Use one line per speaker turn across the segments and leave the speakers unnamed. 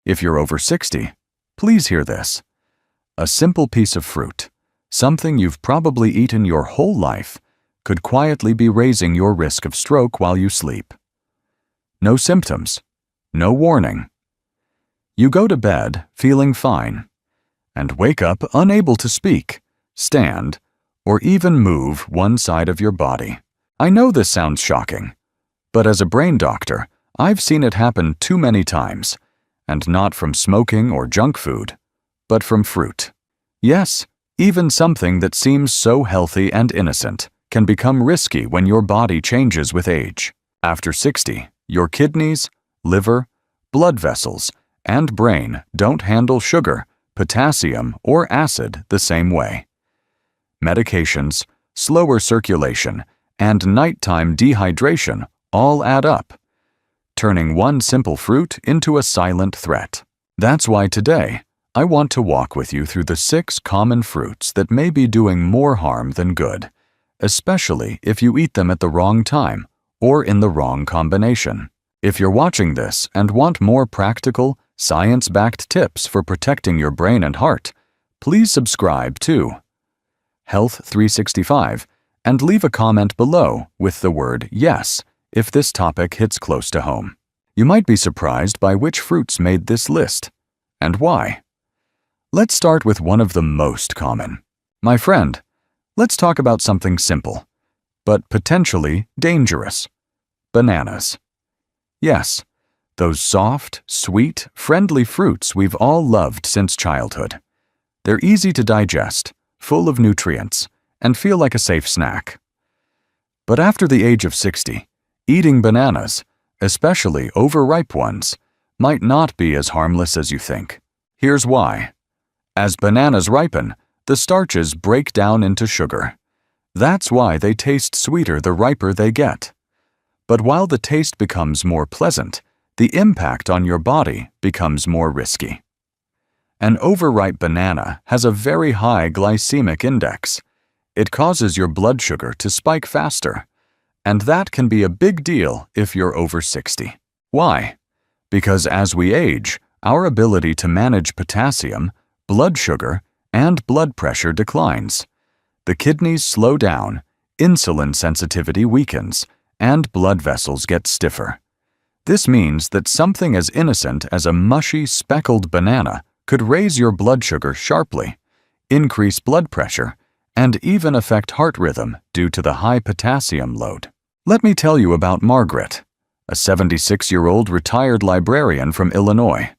If you're over 60, please hear this. A simple piece of fruit, something you've probably eaten your whole life, could quietly be raising your risk of stroke while you sleep. No symptoms, no warning. You go to bed feeling fine, and wake up unable to speak, stand, or even move one side of your body. I know this sounds shocking, but as a brain doctor, I've seen it happen too many times, and not from smoking or junk food, but from fruit. Yes, even something that seems so healthy and innocent can become risky when your body changes with age. After 60, your kidneys, liver, blood vessels, and brain don't handle sugar, potassium, or acid the same way. Medications, slower circulation, and nighttime dehydration all add up, turning one simple fruit into a silent threat. That's why today, I want to walk with you through the 6 common fruits that may be doing more harm than good, especially if you eat them at the wrong time or in the wrong combination. If you're watching this and want more practical, science-backed tips for protecting your brain and heart, please subscribe to Health 365 and leave a comment below with the word yes if this topic hits close to home. You might be surprised by which fruits made this list, and why. Let's start with one of the most common. My friend, let's talk about something simple, but potentially dangerous. Bananas. Yes, those soft, sweet, friendly fruits we've all loved since childhood. They're easy to digest, full of nutrients, and feel like a safe snack. But after the age of 60, eating bananas, especially overripe ones, might not be as harmless as you think. Here's why. As bananas ripen, the starches break down into sugar. That's why they taste sweeter the riper they get. But while the taste becomes more pleasant, the impact on your body becomes more risky. An overripe banana has a very high glycemic index. It causes your blood sugar to spike faster, and that can be a big deal if you're over 60. Why? Because as we age, our ability to manage potassium, blood sugar, and blood pressure declines. The kidneys slow down, insulin sensitivity weakens, and blood vessels get stiffer. This means that something as innocent as a mushy, speckled banana could raise your blood sugar sharply, increase blood pressure, and even affect heart rhythm due to the high potassium load. Let me tell you about Margaret, a 76-year-old retired librarian from Illinois.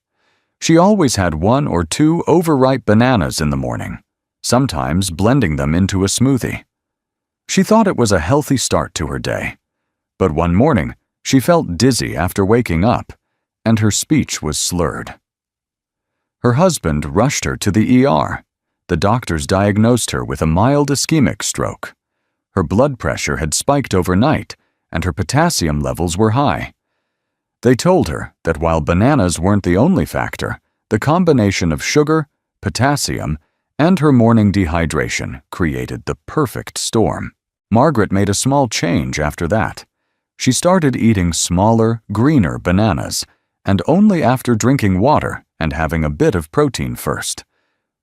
She always had 1 or 2 overripe bananas in the morning, sometimes blending them into a smoothie. She thought it was a healthy start to her day. But one morning, she felt dizzy after waking up, and her speech was slurred. Her husband rushed her to the ER. The doctors diagnosed her with a mild ischemic stroke. Her blood pressure had spiked overnight, and her potassium levels were high. They told her that while bananas weren't the only factor, the combination of sugar, potassium, and her morning dehydration created the perfect storm. Margaret made a small change after that. She started eating smaller, greener bananas, and only after drinking water and having a bit of protein first.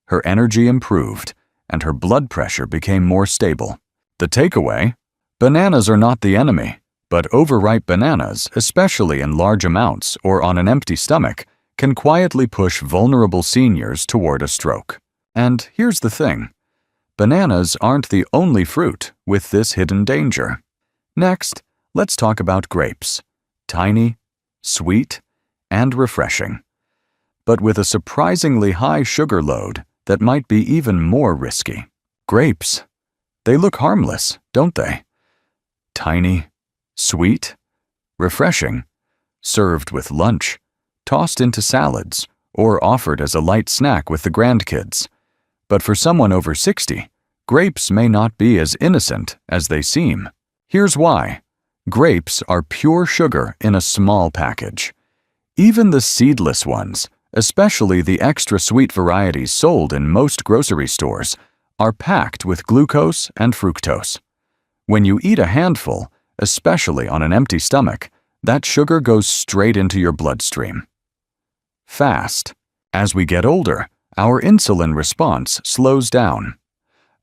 Her energy improved, and her blood pressure became more stable. The takeaway? Bananas are not the enemy, but overripe bananas, especially in large amounts or on an empty stomach, can quietly push vulnerable seniors toward a stroke. And here's the thing. Bananas aren't the only fruit with this hidden danger. Next, let's talk about grapes. Tiny, sweet, and refreshing. But with a surprisingly high sugar load that might be even more risky. Grapes. They look harmless, don't they? Tiny, sweet, refreshing, served with lunch, tossed into salads, or offered as a light snack with the grandkids. But for someone over 60, grapes may not be as innocent as they seem. Here's why. Grapes are pure sugar in a small package. Even the seedless ones, especially the extra sweet varieties sold in most grocery stores, are packed with glucose and fructose. When you eat a handful, especially on an empty stomach, that sugar goes straight into your bloodstream. fast. As we get older, our insulin response slows down.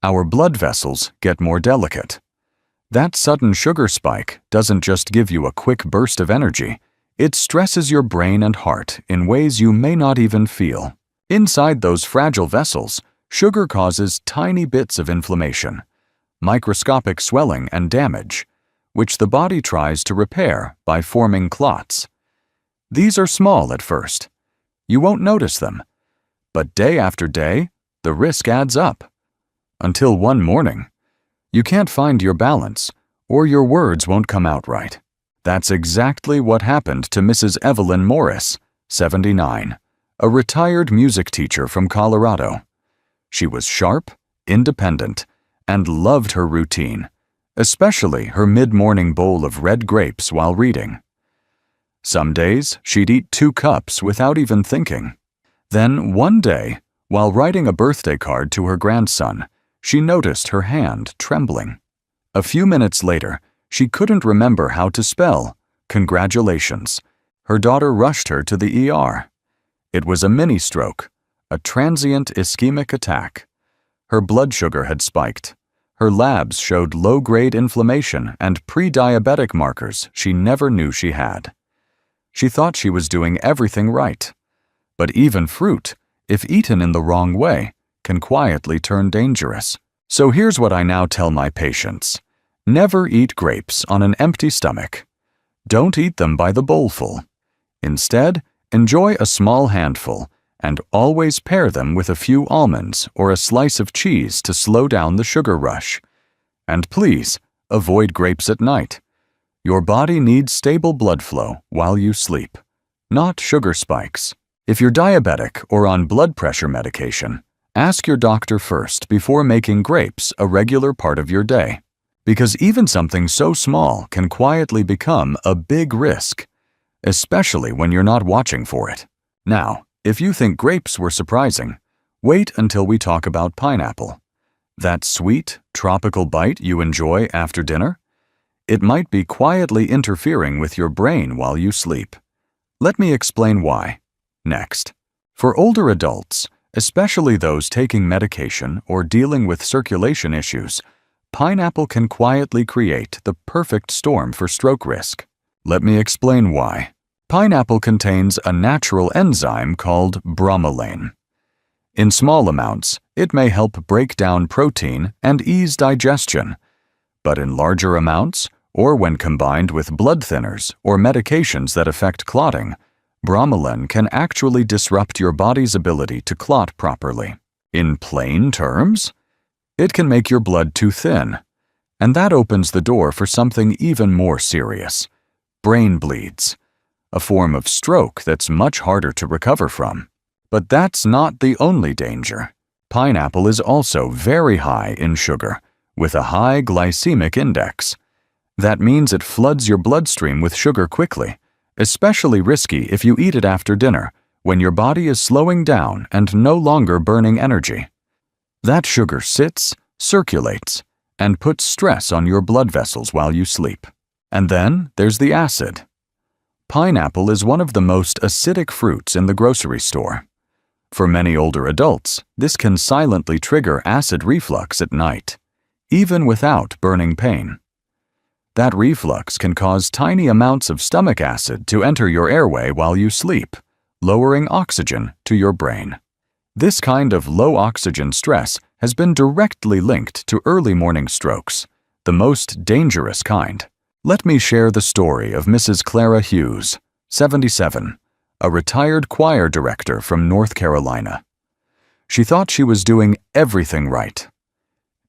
Our blood vessels get more delicate. That sudden sugar spike doesn't just give you a quick burst of energy, it stresses your brain and heart in ways you may not even feel. Inside those fragile vessels, sugar causes tiny bits of inflammation, microscopic swelling and damage, which the body tries to repair by forming clots. These are small at first. You won't notice them. But day after day, the risk adds up. Until one morning, you can't find your balance, or your words won't come out right. That's exactly what happened to Mrs. Evelyn Morris, 79, a retired music teacher from Colorado. She was sharp, independent, and loved her routine, especially her mid-morning bowl of red grapes while reading. Some days, she'd eat 2 cups without even thinking. Then, one day, while writing a birthday card to her grandson, she noticed her hand trembling. A few minutes later, she couldn't remember how to spell "congratulations." Her daughter rushed her to the ER. It was a mini-stroke, a transient ischemic attack. Her blood sugar had spiked. Her labs showed low-grade inflammation and pre-diabetic markers she never knew she had. She thought she was doing everything right. But even fruit, if eaten in the wrong way, can quietly turn dangerous. So here's what I now tell my patients. Never eat grapes on an empty stomach. Don't eat them by the bowlful. Instead, enjoy a small handful and always pair them with a few almonds or a slice of cheese to slow down the sugar rush. And please, avoid grapes at night. Your body needs stable blood flow while you sleep, not sugar spikes. If you're diabetic or on blood pressure medication, ask your doctor first before making grapes a regular part of your day. Because even something so small can quietly become a big risk, especially when you're not watching for it. Now, if you think grapes were surprising, wait until we talk about pineapple. That sweet, tropical bite you enjoy after dinner? It might be quietly interfering with your brain while you sleep. Let me explain why. Next. For older adults, especially those taking medication or dealing with circulation issues, pineapple can quietly create the perfect storm for stroke risk. Let me explain why. Pineapple contains a natural enzyme called bromelain. In small amounts, it may help break down protein and ease digestion. But in larger amounts, or when combined with blood thinners or medications that affect clotting, bromelain can actually disrupt your body's ability to clot properly. In plain terms, it can make your blood too thin, and that opens the door for something even more serious: brain bleeds, a form of stroke that's much harder to recover from. But that's not the only danger. Pineapple is also very high in sugar, with a high glycemic index. That means it floods your bloodstream with sugar quickly, especially risky if you eat it after dinner, when your body is slowing down and no longer burning energy. That sugar sits, circulates, and puts stress on your blood vessels while you sleep. And then there's the acid. Pineapple is one of the most acidic fruits in the grocery store. For many older adults, this can silently trigger acid reflux at night, even without burning pain. That reflux can cause tiny amounts of stomach acid to enter your airway while you sleep, lowering oxygen to your brain. This kind of low oxygen stress has been directly linked to early morning strokes, the most dangerous kind. Let me share the story of Mrs. Clara Hughes, 77, a retired choir director from North Carolina. She thought she was doing everything right.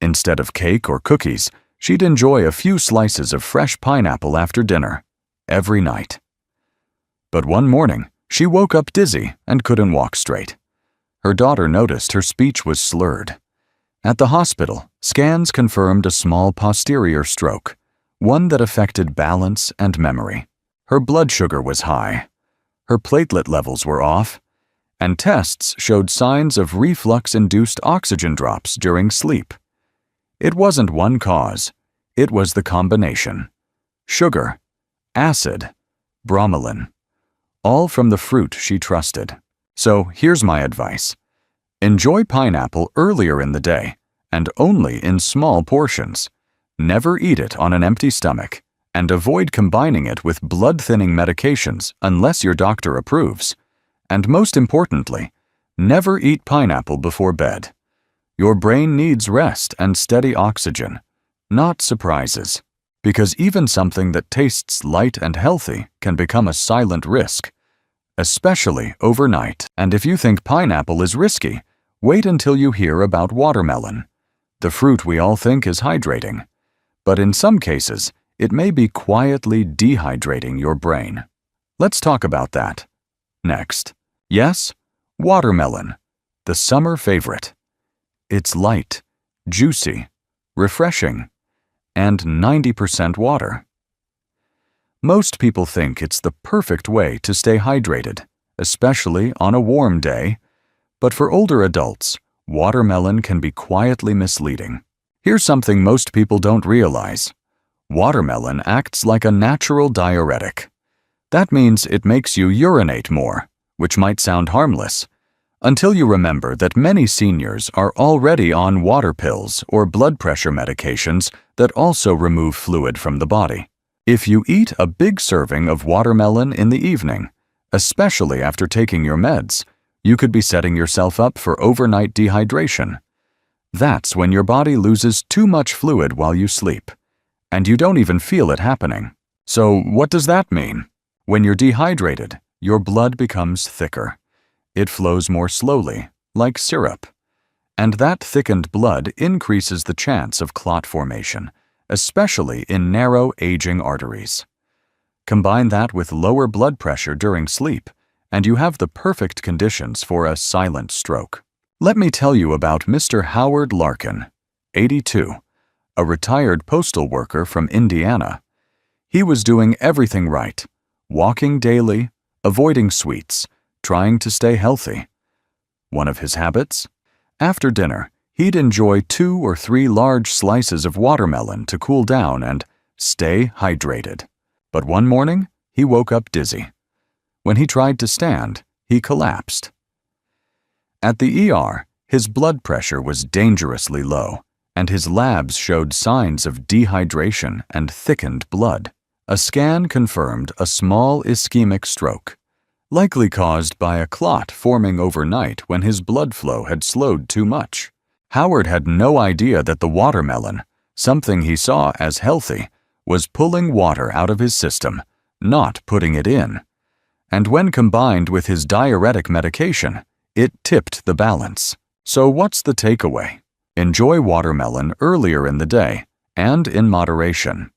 Instead of cake or cookies, she'd enjoy a few slices of fresh pineapple after dinner, every night. But one morning, she woke up dizzy and couldn't walk straight. Her daughter noticed her speech was slurred. At the hospital, scans confirmed a small posterior stroke, one that affected balance and memory. Her blood sugar was high, her platelet levels were off, and tests showed signs of reflux-induced oxygen drops during sleep. It wasn't one cause, it was the combination: sugar, acid, bromelain, all from the fruit she trusted. So here's my advice. Enjoy pineapple earlier in the day, and only in small portions. Never eat it on an empty stomach, and avoid combining it with blood-thinning medications unless your doctor approves. And most importantly, never eat pineapple before bed. Your brain needs rest and steady oxygen, not surprises. Because even something that tastes light and healthy can become a silent risk, especially overnight. And if you think pineapple is risky, wait until you hear about watermelon, the fruit we all think is hydrating. But in some cases, it may be quietly dehydrating your brain. Let's talk about that. Next. Yes, watermelon, the summer favorite. It's light, juicy, refreshing, and 90% water. Most people think it's the perfect way to stay hydrated, especially on a warm day, but for older adults, watermelon can be quietly misleading. Here's something most people don't realize. Watermelon acts like a natural diuretic. That means it makes you urinate more, which might sound harmless, until you remember that many seniors are already on water pills or blood pressure medications that also remove fluid from the body. If you eat a big serving of watermelon in the evening, especially after taking your meds, you could be setting yourself up for overnight dehydration. That's when your body loses too much fluid while you sleep, and you don't even feel it happening. So what does that mean? When you're dehydrated, your blood becomes thicker. It flows more slowly, like syrup. And that thickened blood increases the chance of clot formation, especially in narrow, aging arteries. Combine that with lower blood pressure during sleep, and you have the perfect conditions for a silent stroke. Let me tell you about Mr. Howard Larkin, 82, a retired postal worker from Indiana. He was doing everything right, walking daily, avoiding sweets, trying to stay healthy. One of his habits? After dinner, he'd enjoy 2 or 3 large slices of watermelon to cool down and stay hydrated. But one morning, he woke up dizzy. When he tried to stand, he collapsed. At the ER, his blood pressure was dangerously low, and his labs showed signs of dehydration and thickened blood. A scan confirmed a small ischemic stroke, likely caused by a clot forming overnight when his blood flow had slowed too much. Howard had no idea that the watermelon, something he saw as healthy, was pulling water out of his system, not putting it in. And when combined with his diuretic medication, it tipped the balance. So what's the takeaway? Enjoy watermelon earlier in the day and in moderation.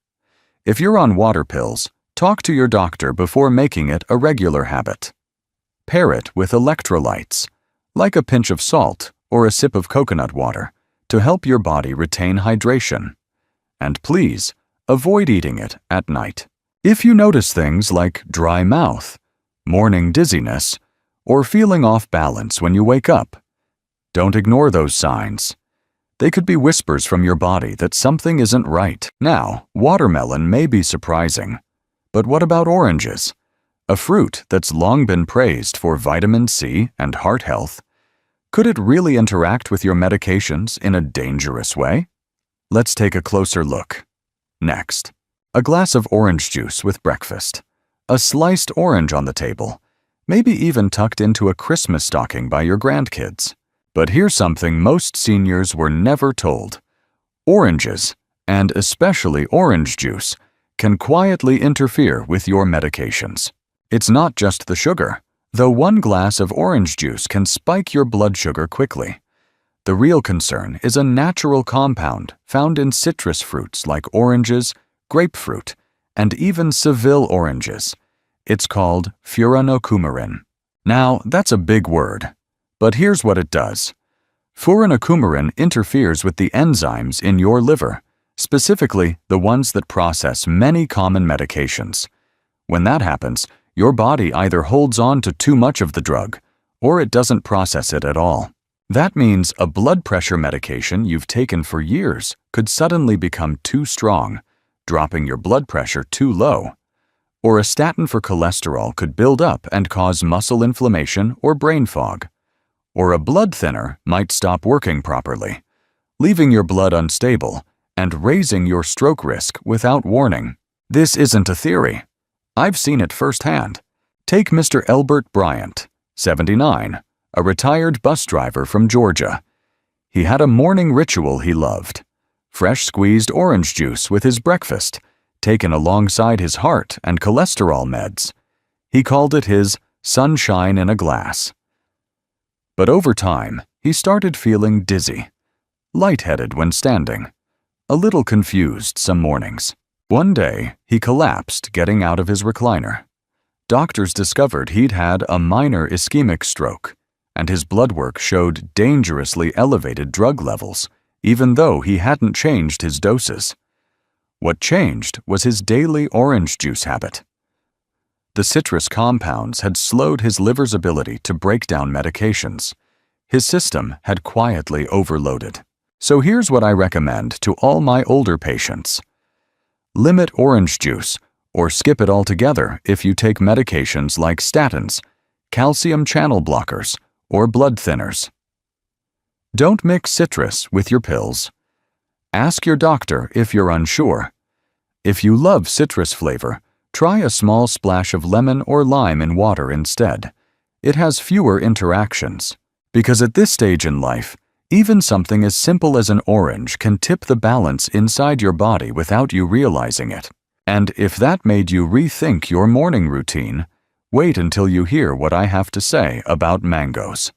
If you're on water pills, talk to your doctor before making it a regular habit. Pair it with electrolytes, like a pinch of salt or a sip of coconut water, to help your body retain hydration. And please, avoid eating it at night. If you notice things like dry mouth, morning dizziness, or feeling off balance when you wake up, don't ignore those signs. They could be whispers from your body that something isn't right. Now, watermelon may be surprising. But what about oranges? A fruit that's long been praised for vitamin C and heart health. Could it really interact with your medications in a dangerous way? Let's take a closer look. Next, a glass of orange juice with breakfast. A sliced orange on the table, maybe even tucked into a Christmas stocking by your grandkids. But here's something most seniors were never told. Oranges, and especially orange juice, can quietly interfere with your medications. It's not just the sugar, though one glass of orange juice can spike your blood sugar quickly. The real concern is a natural compound found in citrus fruits like oranges, grapefruit, and even Seville oranges. It's called furanocoumarin. Now, that's a big word, but here's what it does. Furanocoumarin interferes with the enzymes in your liver, specifically the ones that process many common medications. When that happens, your body either holds on to too much of the drug, or it doesn't process it at all. That means a blood pressure medication you've taken for years could suddenly become too strong, dropping your blood pressure too low. or a statin for cholesterol could build up and cause muscle inflammation or brain fog. Or a blood thinner might stop working properly, leaving your blood unstable and raising your stroke risk without warning. This isn't a theory. I've seen it firsthand. Take Mr. Elbert Bryant, 79, a retired bus driver from Georgia. He had a morning ritual he loved: fresh squeezed orange juice with his breakfast, taken alongside his heart and cholesterol meds. He called it his sunshine in a glass. But over time, he started feeling dizzy, lightheaded when standing, a little confused some mornings. One day, he collapsed getting out of his recliner. Doctors discovered he'd had a minor ischemic stroke, and his blood work showed dangerously elevated drug levels, even though he hadn't changed his doses. What changed was his daily orange juice habit. The citrus compounds had slowed his liver's ability to break down medications. His system had quietly overloaded. So here's what I recommend to all my older patients. Limit orange juice, or skip it altogether if you take medications like statins, calcium channel blockers, or blood thinners. Don't mix citrus with your pills. Ask your doctor if you're unsure. If you love citrus flavor, try a small splash of lemon or lime in water instead. It has fewer interactions. Because at this stage in life, even something as simple as an orange can tip the balance inside your body without you realizing it. And if that made you rethink your morning routine, wait until you hear what I have to say about mangoes.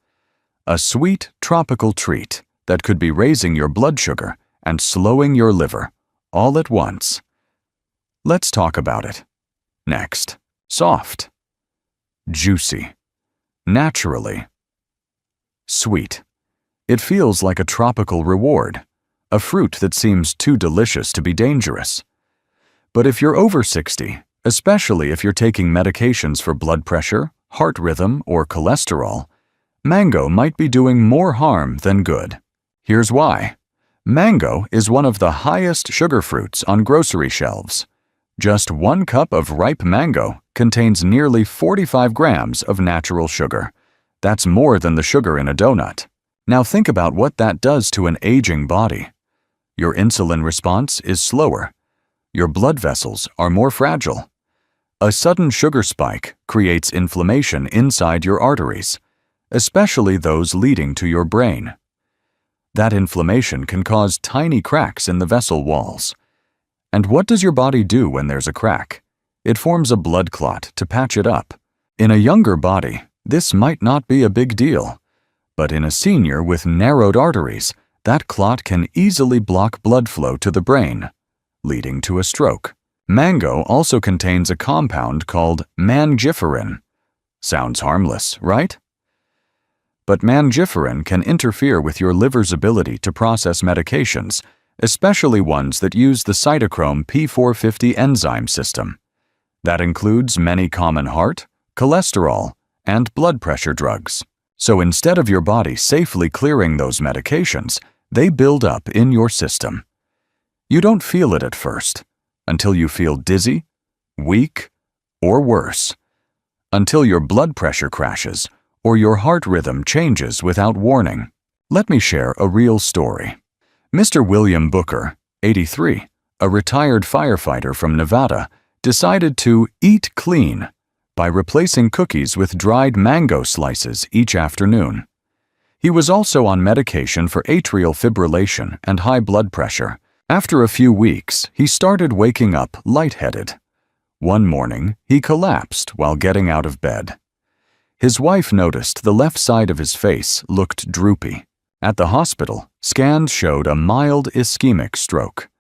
A sweet, tropical treat that could be raising your blood sugar and slowing your liver, all at once. Let's talk about it. Next, soft, juicy, naturally sweet. It feels like a tropical reward, a fruit that seems too delicious to be dangerous. But if you're over 60, especially if you're taking medications for blood pressure, heart rhythm, or cholesterol, mango might be doing more harm than good. Here's why. Mango is one of the highest sugar fruits on grocery shelves. Just 1 cup of ripe mango contains nearly 45 grams of natural sugar. That's more than the sugar in a donut. Now think about what that does to an aging body. Your insulin response is slower. Your blood vessels are more fragile. A sudden sugar spike creates inflammation inside your arteries, especially those leading to your brain. That inflammation can cause tiny cracks in the vessel walls. And what does your body do when there's a crack? It forms a blood clot to patch it up. In a younger body, this might not be a big deal. But in a senior with narrowed arteries, that clot can easily block blood flow to the brain, leading to a stroke. Mango also contains a compound called mangiferin. Sounds harmless, right? But mangiferin can interfere with your liver's ability to process medications, especially ones that use the cytochrome P450 enzyme system. That includes many common heart, cholesterol, and blood pressure drugs. So instead of your body safely clearing those medications, they build up in your system. You don't feel it at first, until you feel dizzy, weak, or worse. Until your blood pressure crashes, or your heart rhythm changes without warning. Let me share a real story. Mr. William Booker, 83, a retired firefighter from Nevada, decided to eat clean by replacing cookies with dried mango slices each afternoon. He was also on medication for atrial fibrillation and high blood pressure. After a few weeks, he started waking up lightheaded. One morning, he collapsed while getting out of bed. His wife noticed the left side of his face looked droopy. At the hospital, scans showed a mild ischemic stroke.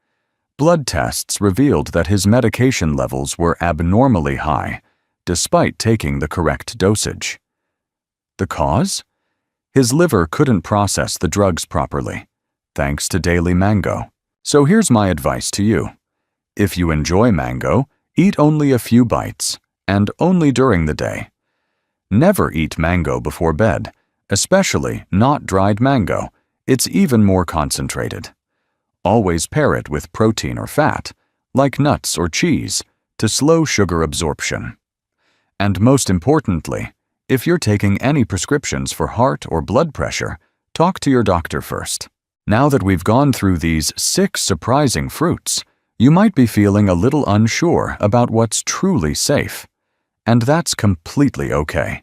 Blood tests revealed that his medication levels were abnormally high, despite taking the correct dosage. The cause? His liver couldn't process the drugs properly, thanks to daily mango. So here's my advice to you. If you enjoy mango, eat only a few bites, and only during the day. Never eat mango before bed, especially not dried mango. It's even more concentrated. Always pair it with protein or fat, like nuts or cheese, to slow sugar absorption. And most importantly, if you're taking any prescriptions for heart or blood pressure, talk to your doctor first. Now that we've gone through these 6 surprising fruits, you might be feeling a little unsure about what's truly safe. And that's completely okay,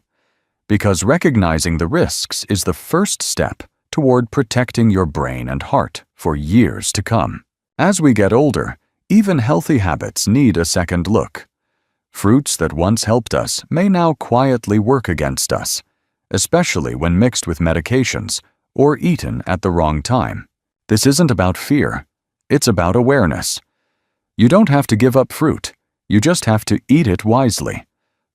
because recognizing the risks is the first step toward protecting your brain and heart for years to come. As we get older, even healthy habits need a second look. Fruits that once helped us may now quietly work against us, especially when mixed with medications or eaten at the wrong time. This isn't about fear, it's about awareness. You don't have to give up fruit, you just have to eat it wisely.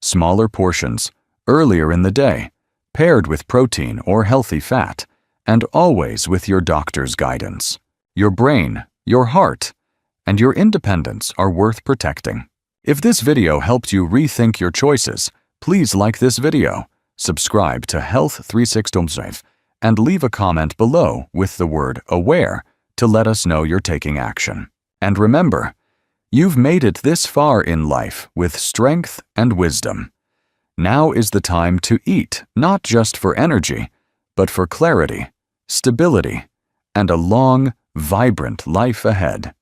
Smaller portions, earlier in the day, paired with protein or healthy fat, and always with your doctor's guidance. Your brain, your heart, and your independence are worth protecting. If this video helped you rethink your choices, please like this video, subscribe to Health 365, and leave a comment below with the word AWARE to let us know you're taking action. And remember, you've made it this far in life with strength and wisdom. Now is the time to eat, not just for energy, but for clarity, stability, and a long, vibrant life ahead.